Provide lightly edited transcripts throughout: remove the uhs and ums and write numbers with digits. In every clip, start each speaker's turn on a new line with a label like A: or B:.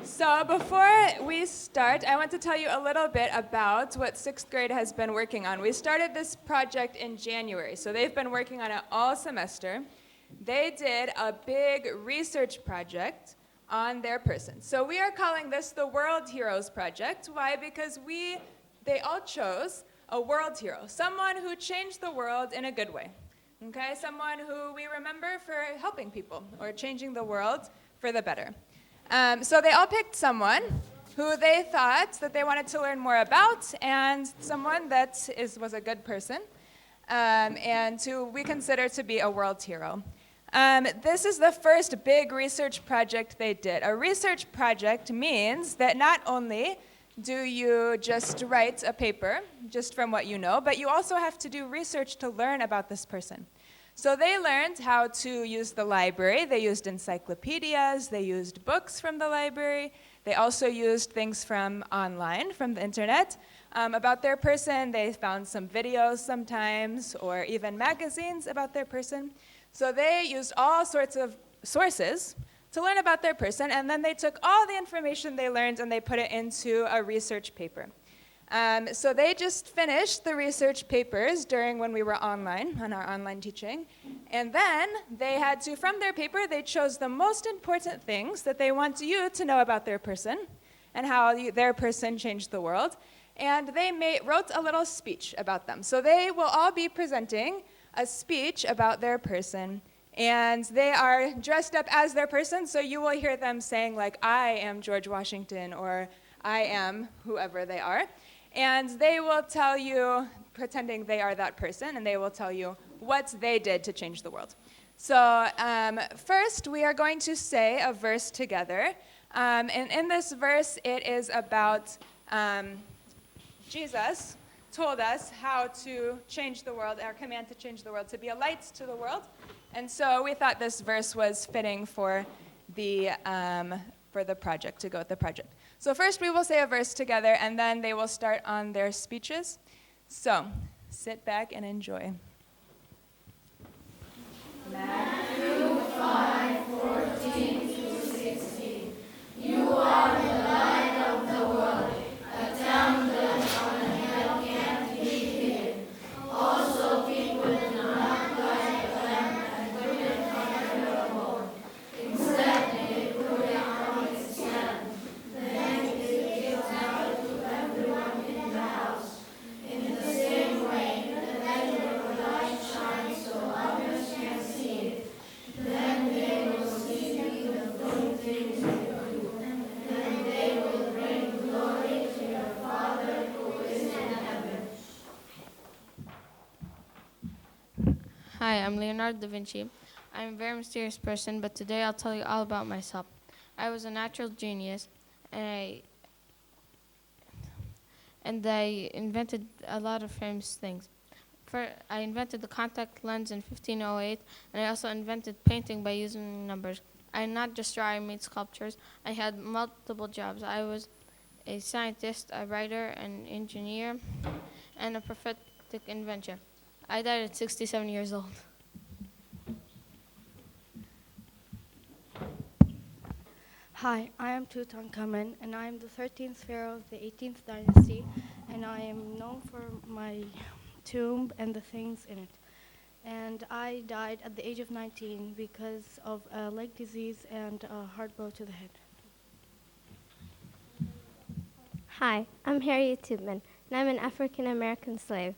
A: So before we start, I want to tell you a little bit about what 6th grade has been working on. We started this project in January, so they've been working on it all semester. They did a big research project on their person. So we are calling this the World Heroes Project. Why? Because they all chose a world hero, someone who changed the world in a good way. Okay, someone who we remember for helping people or changing the world for the better. So they all picked someone who they thought that they wanted to learn more about, and someone that was a good person, and who we consider to be a world hero. This is the first big research project they did. A research project means that not only do you just write a paper just from what you know, but you also have to do research to learn about this person. So they learned how to use the library. They used encyclopedias. They used books from the library. They also used things from online, from the internet, about their person. They found some videos sometimes, or even magazines about their person. So they used all sorts of sources to learn about their person, and then they took all the information they learned and they put it into a research paper. So they just finished the research papers during when we were online, on our online teaching. And then they had to, from their paper, they chose the most important things that they want you to know about their person and how their person changed the world. And they wrote a little speech about them. So they will all be presenting a speech about their person. And they are dressed up as their person, so you will hear them saying, like, I am George Washington, or I am whoever they are. And they will tell you, pretending they are that person, and they will tell you what they did to change the world. So first, we are going to say a verse together. And in this verse, it is about Jesus told us how to change the world, our command to change the world, to be a light to the world. And so we thought this verse was fitting for the project, to go with the project. So first we will say a verse together, and then they will start on their speeches. So sit back and enjoy.
B: Matthew 5:14-16. You are the light of the world. A town built on a hill can't be hidden. Also people do not light a lamp and put it under a bowl. Instead, they put it on its stand. Then it gives light to everyone in the house. In the same way, let your light shine so others can see it. Then they will see the good things you do. Then they will bring glory to your Father who is in heaven.
C: Hi, I'm Leonardo da Vinci. I'm a very mysterious person, but today I'll tell you all about myself. I was a natural genius, and I invented a lot of famous things. I invented the contact lens in 1508, and I also invented painting by using numbers. I not just draw, I made sculptures. I had multiple jobs. I was a scientist, a writer, an engineer, and a prophetic inventor. I died at 67 years old.
D: Hi, I am Tutankhamen, and I am the 13th pharaoh of the 18th dynasty, and I am known for my tomb and the things in it. And I died at the age of 19 because of a leg disease and a hard blow to the head.
E: Hi, I'm Harriet Tubman, and I'm an African-American slave.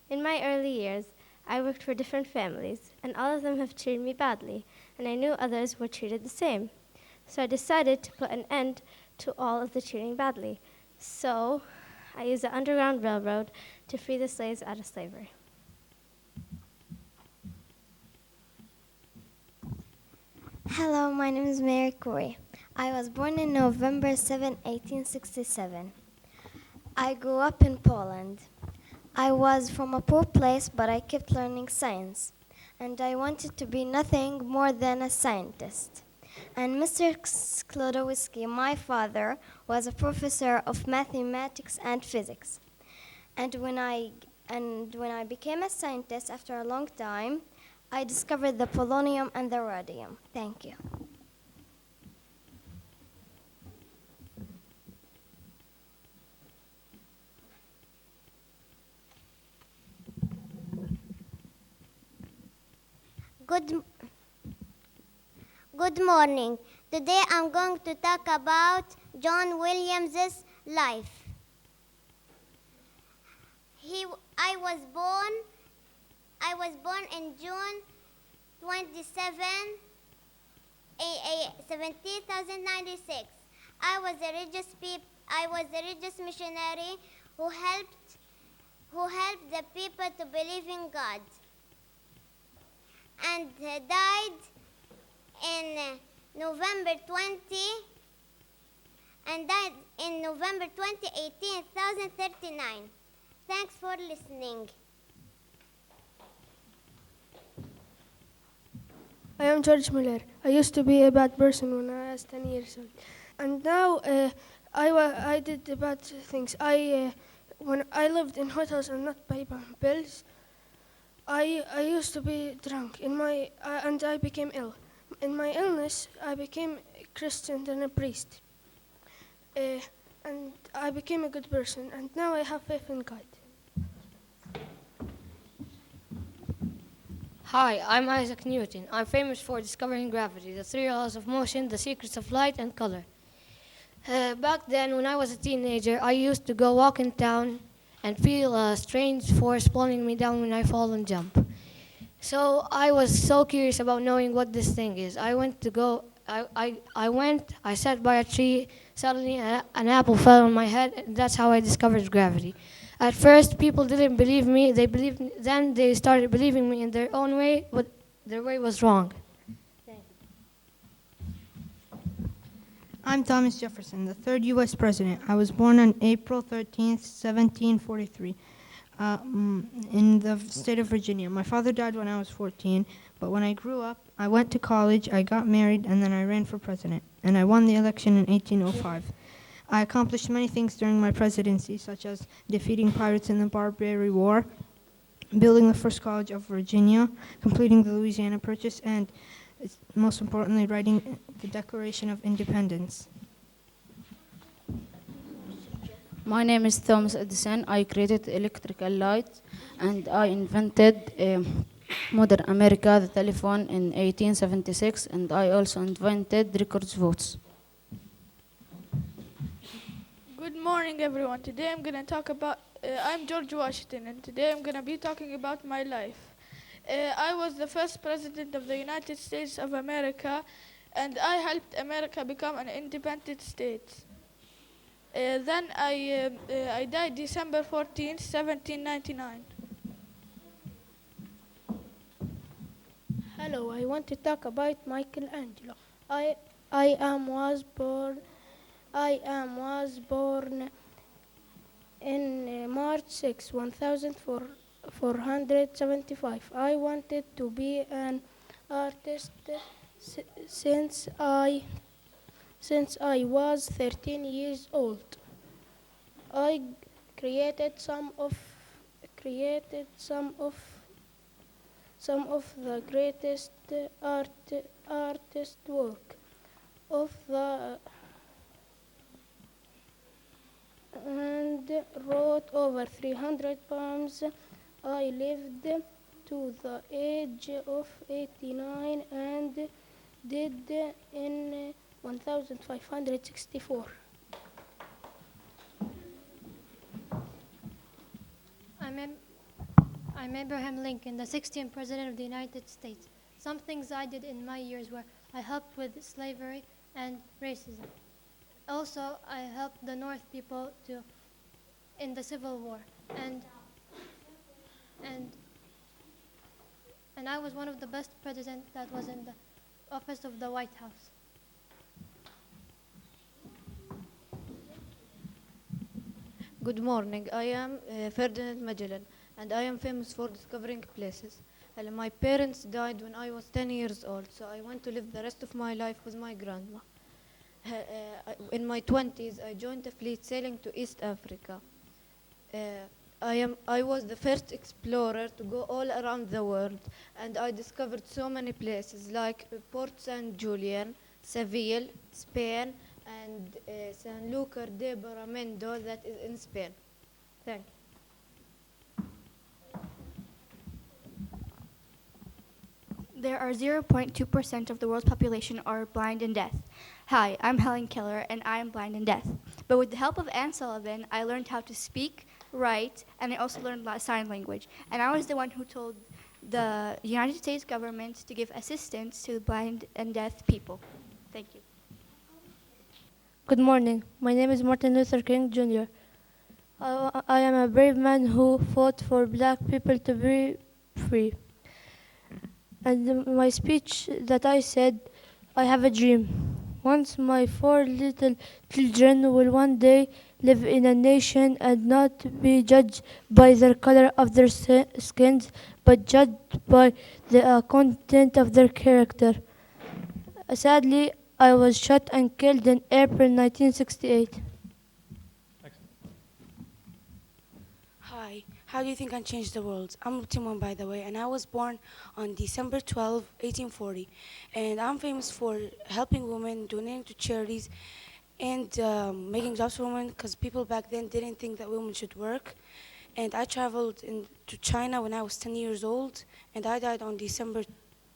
E: In my early years, I worked for different families, and all of them have treated me badly, and I knew others were treated the same. So I decided to put an end to all of the treating badly. So I used the Underground Railroad to free the slaves out of slavery.
F: Hello, my name is Mary Corey. I was born in November 7, 1867. I grew up in Poland. I was from a poor place, but I kept learning science. And I wanted to be nothing more than a scientist. And Mr. Sklodowski, my father, was a professor of mathematics and physics. And when I became a scientist after a long time, I discovered the polonium and the rhodium. Thank you.
G: Good, good morning. Today I'm going to talk about John Williams's life. I was born in June 27, 1796. I was a religious missionary who helped the people to believe in God, and died in November 1039. Thanks for listening.
H: I am George Miller. I used to be a bad person when I was 10 years old. And now I did the bad things. When I lived in hotels and not pay bills, I used to be drunk and I became ill. In my illness, I became a Christian and a priest. And I became a good person, and now I have faith in God.
I: Hi, I'm Isaac Newton. I'm famous for discovering gravity, the three laws of motion, the secrets of light and color. Back then, when I was a teenager, I used to go walk in town and feel a strange force pulling me down when I fall and jump. So I was so curious about knowing what this thing is. I sat by a tree, suddenly an apple fell on my head, and that's how I discovered gravity. At first, people didn't believe me. Then they started believing me in their own way, but their way was wrong.
J: I'm Thomas Jefferson, the third U.S. president. I was born on April 13th, 1743, in the state of Virginia. My father died when I was 14, but when I grew up, I went to college, I got married, and then I ran for president, and I won the election in 1805. I accomplished many things during my presidency, such as defeating pirates in the Barbary War, building the first college of Virginia, completing the Louisiana Purchase, and most importantly, writing the Declaration of Independence.
K: My name is Thomas Edison. I created electrical light, and I invented modern America, the telephone, in 1876, and I also invented records votes.
L: Good morning, everyone. Today I'm going to talk about, I'm George Washington, and today I'm going to be talking about my life. I was the first president of the United States of America, and I helped America become an independent state. Then I died December 14th, 1799.
M: Hello, I want to talk about Michelangelo. I was born in March 6, 1475. I wanted to be an artist since I was 13 years old. I created some of the greatest artist work of the and wrote over 300 poems. I lived to the age of 89 and did in 1564.
N: I'm Abraham Lincoln, the 16th President of the United States. Some things I did in my years were I helped with slavery and racism. Also, I helped the North people in the Civil War, and I was one of the best presidents that was in the office of the White House.
O: Good morning. I am Ferdinand Magellan, and I am famous for discovering places. My parents died when I was 10 years old, so I went to live the rest of my life with my grandma. In my 20s, I joined a fleet sailing to East Africa. I was the first explorer to go all around the world, and I discovered so many places like Port St. Julian, Seville, Spain, and Sanlúcar de Barramendo, that is in Spain. Thank you.
P: There are 0.2% of the world's population are blind and deaf. Hi, I'm Helen Keller, and I am blind and deaf. But with the help of Anne Sullivan, I learned how to speak, write, and I also learned sign language. And I was the one who told the United States government to give assistance to blind and deaf people. Thank you.
M: Good morning. My name is Martin Luther King Jr. I am a brave man who fought for black people to be free. And my speech that I said, I have a dream. Once my 4 little children will one day live in a nation and not be judged by their color of their skins, but judged by the content of their character. Sadly, I was shot and killed in April 1968.
Q: Hi, how do you think I changed the world? I'm Timon, by the way, and I was born on December 12, 1840. And I'm famous for helping women, donating to charities, and making jobs for women, because people back then didn't think that women should work. And I traveled to China when I was 10 years old, and I died on December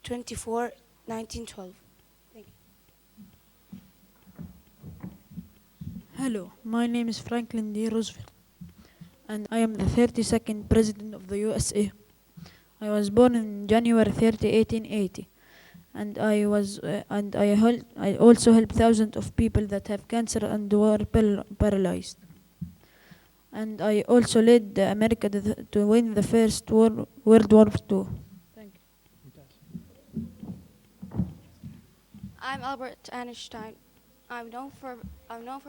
Q: 24, 1912. Thank you.
R: Hello, my name is Franklin D. Roosevelt, and I am the 32nd President of the USA. I was born on January 30, 1880, and I also helped thousands of people that have cancer and were paralyzed. And I also led America to win the first World War II. Thank you.
S: I'm Albert Einstein. I'm known for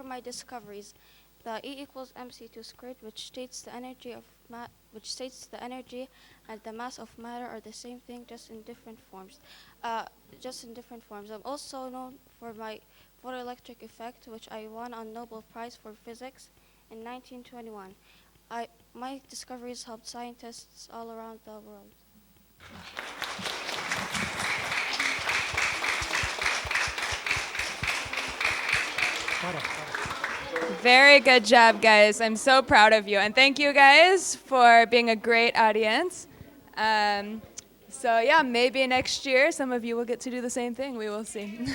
S: my discoveries. The E equals mc2 squared, which states the energy and the mass of matter are the same thing, just in different forms. I'm also known for my photoelectric effect, which I won a Nobel Prize for Physics in 1921. My discoveries helped scientists all around the world.
A: Very good job, guys. I'm so proud of you. And thank you guys for being a great audience. So yeah, maybe next year some of you will get to do the same thing. We will see.